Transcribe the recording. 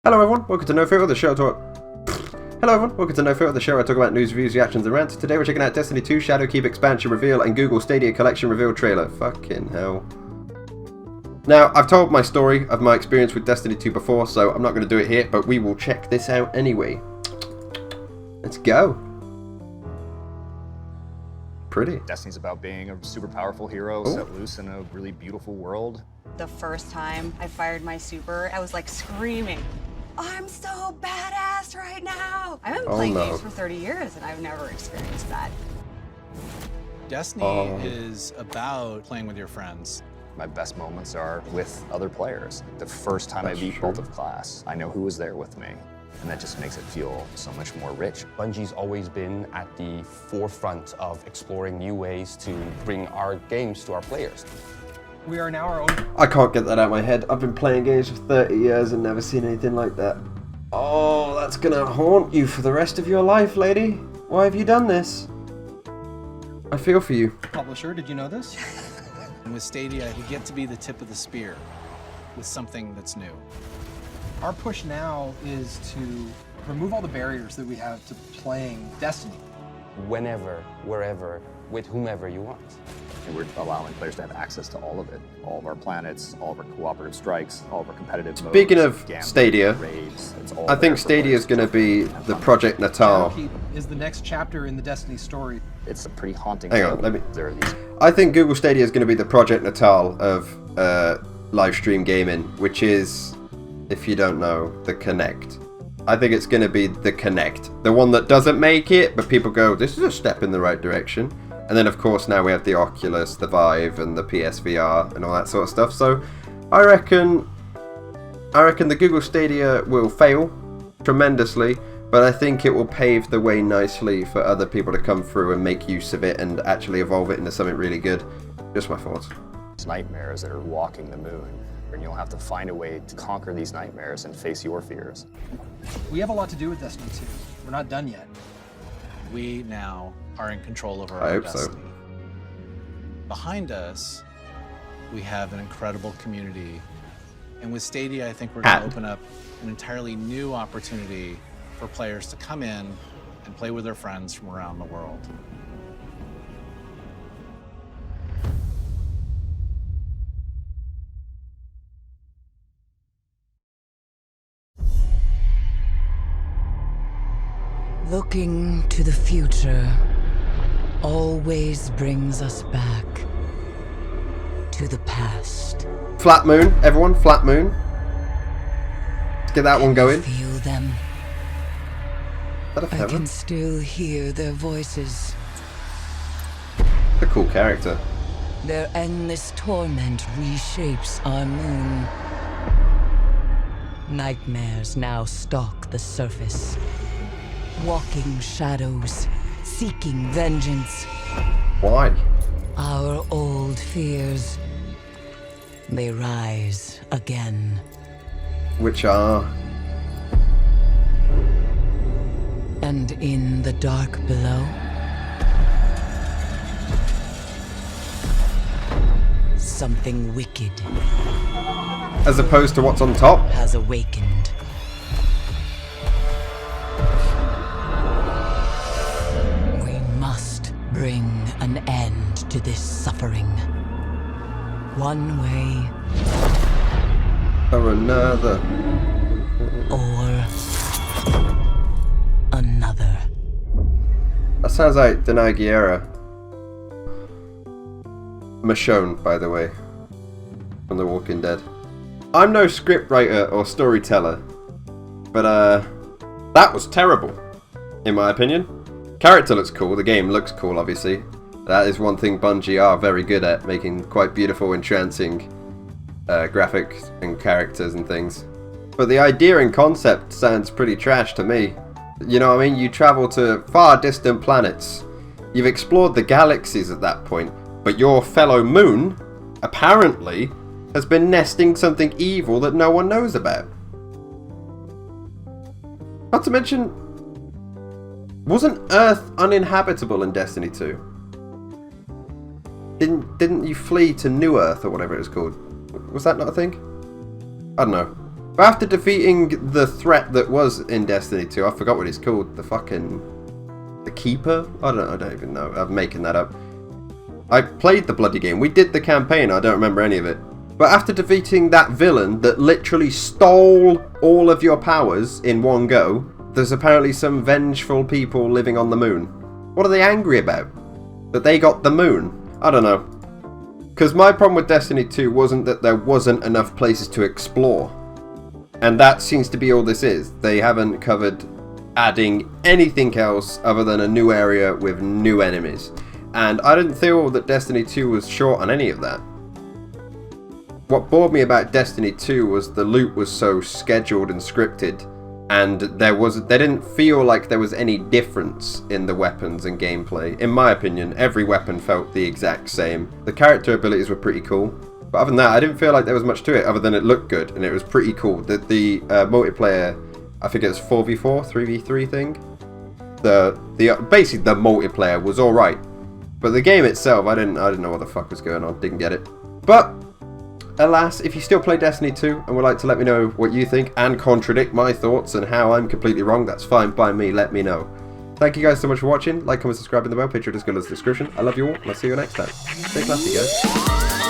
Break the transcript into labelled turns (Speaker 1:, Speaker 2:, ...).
Speaker 1: Hello everyone, welcome to No Filter, the show Hello everyone, welcome to No Filter, the show I talk about news, reviews, reactions and rants. Today we're checking out Destiny 2 Shadowkeep expansion reveal and Google Stadia collection reveal trailer. Fucking hell. Now, I've told my story of my experience with Destiny 2 before, so I'm not going to do it here, but we will check this out anyway. Let's go. Pretty.
Speaker 2: Destiny's about being a super powerful hero set loose in a really beautiful world.
Speaker 3: The first time I fired my super, I was like screaming, I'm so badass right now! I've been playing games for 30 years and I've never experienced that.
Speaker 4: Destiny is about playing with your friends.
Speaker 2: My best moments are with other players. The first time I beat Bolt of Class, I know who was there with me. And that just makes it feel so much more rich.
Speaker 5: Bungie's always been at the forefront of exploring new ways to bring our games to our players.
Speaker 6: We are now our own.
Speaker 1: I can't get that out of my head. I've been playing games for 30 years and never seen anything like that. Oh, that's gonna haunt you for the rest of your life, lady. Why have you done this? I feel for you.
Speaker 6: Publisher, did you know this?
Speaker 4: And with Stadia, we get to be the tip of the spear with something that's new.
Speaker 6: Our push now is to remove all the barriers that we have to playing Destiny.
Speaker 5: Whenever, wherever, with whomever you want.
Speaker 2: And we're allowing players to have access to all of it. All of our planets, all of our cooperative strikes, all of our competitive modes.
Speaker 1: Speaking of
Speaker 2: gambling,
Speaker 1: Stadia,
Speaker 2: raids, it's all
Speaker 1: I think Stadia is going to be the Project Natal.
Speaker 6: Shadowkeep is the next chapter in the Destiny story.
Speaker 2: It's a pretty haunting
Speaker 1: Hang on,
Speaker 2: tale.
Speaker 1: let me...
Speaker 2: There are these
Speaker 1: I think Google Stadia is going to be the Project Natal of live stream gaming, which is, if you don't know, the Kinect. I think it's going to be the Kinect. The one that doesn't make it, but people go, this is a step in the right direction. And then, of course, now we have the Oculus, the Vive, and the PSVR, and all that sort of stuff. So, I reckon the Google Stadia will fail tremendously, but I think it will pave the way nicely for other people to come through and make use of it and actually evolve it into something really good. Just my thoughts.
Speaker 2: nightmares that are walking the moon. And you'll have to find a way to conquer these nightmares and face your fears.
Speaker 6: We have a lot to do with Destiny 2. We're not done yet.
Speaker 4: We now are in control over
Speaker 1: I
Speaker 4: our
Speaker 1: hope so.
Speaker 4: destiny. Behind us, we have an incredible community. And with Stadia, I think we're going to open up an entirely new opportunity for players to come in and play with their friends from around the world.
Speaker 7: Looking to the future always brings us back to the past.
Speaker 1: Flat moon, everyone, flat moon. Let's get that one going.
Speaker 7: Feel them.
Speaker 1: Is that a
Speaker 7: I
Speaker 1: feather?
Speaker 7: can still hear their voices.
Speaker 1: A cool character.
Speaker 7: Their endless torment reshapes our moon. Nightmares now stalk the surface. Walking shadows, seeking vengeance.
Speaker 1: Why?
Speaker 7: Our old fears, they rise again.
Speaker 1: Which are...
Speaker 7: And in the dark below, something wicked
Speaker 1: as opposed to what's on top?
Speaker 7: has awakened. We must bring an end to this suffering. One way
Speaker 1: Or another.
Speaker 7: or another.
Speaker 1: That sounds like Denai Guerra. Michonne, by the way. From The Walking Dead. I'm no scriptwriter or storyteller. But, that was terrible. In my opinion. Character looks cool, the game looks cool, obviously. That is one thing Bungie are very good at, making quite beautiful, entrancing graphics and characters and things. But the idea and concept sounds pretty trash to me. You know what I mean? You travel to far distant planets. You've explored the galaxies at that point, but your fellow moon, apparently, has been nesting something evil that no one knows about. Not to mention, wasn't Earth uninhabitable in Destiny 2? Didn't you flee to New Earth or whatever it was called? Was that not a thing? I don't know. But after defeating the threat that was in Destiny 2, I forgot what it's called, the Keeper? I don't even know, I'm making that up. I played the bloody game, we did the campaign, I don't remember any of it. But after defeating that villain that literally stole all of your powers in one go, there's apparently some vengeful people living on the moon. What are they angry about? That they got the moon? I don't know. Because my problem with Destiny 2 wasn't that there wasn't enough places to explore. And that seems to be all this is. They haven't covered adding anything else other than a new area with new enemies. And I didn't feel that Destiny 2 was short on any of that. What bored me about Destiny 2 was the loot was so scheduled and scripted, and there didn't feel like there was any difference in the weapons and gameplay. In my opinion, every weapon felt the exact same. The character abilities were pretty cool, but other than that, I didn't feel like there was much to it other than it looked good and it was pretty cool. The multiplayer, I think it was 4v4, 3v3 thing. Basically the multiplayer was all right, but the game itself, I didn't know what the fuck was going on. Didn't get it, but. Alas, if you still play Destiny 2 and would like to let me know what you think and contradict my thoughts and how I'm completely wrong, that's fine by me, let me know. Thank you guys so much for watching. Like, comment, subscribe in the bell, picture is good in the description. I love you all, and I'll see you next time. Stay classy, guys.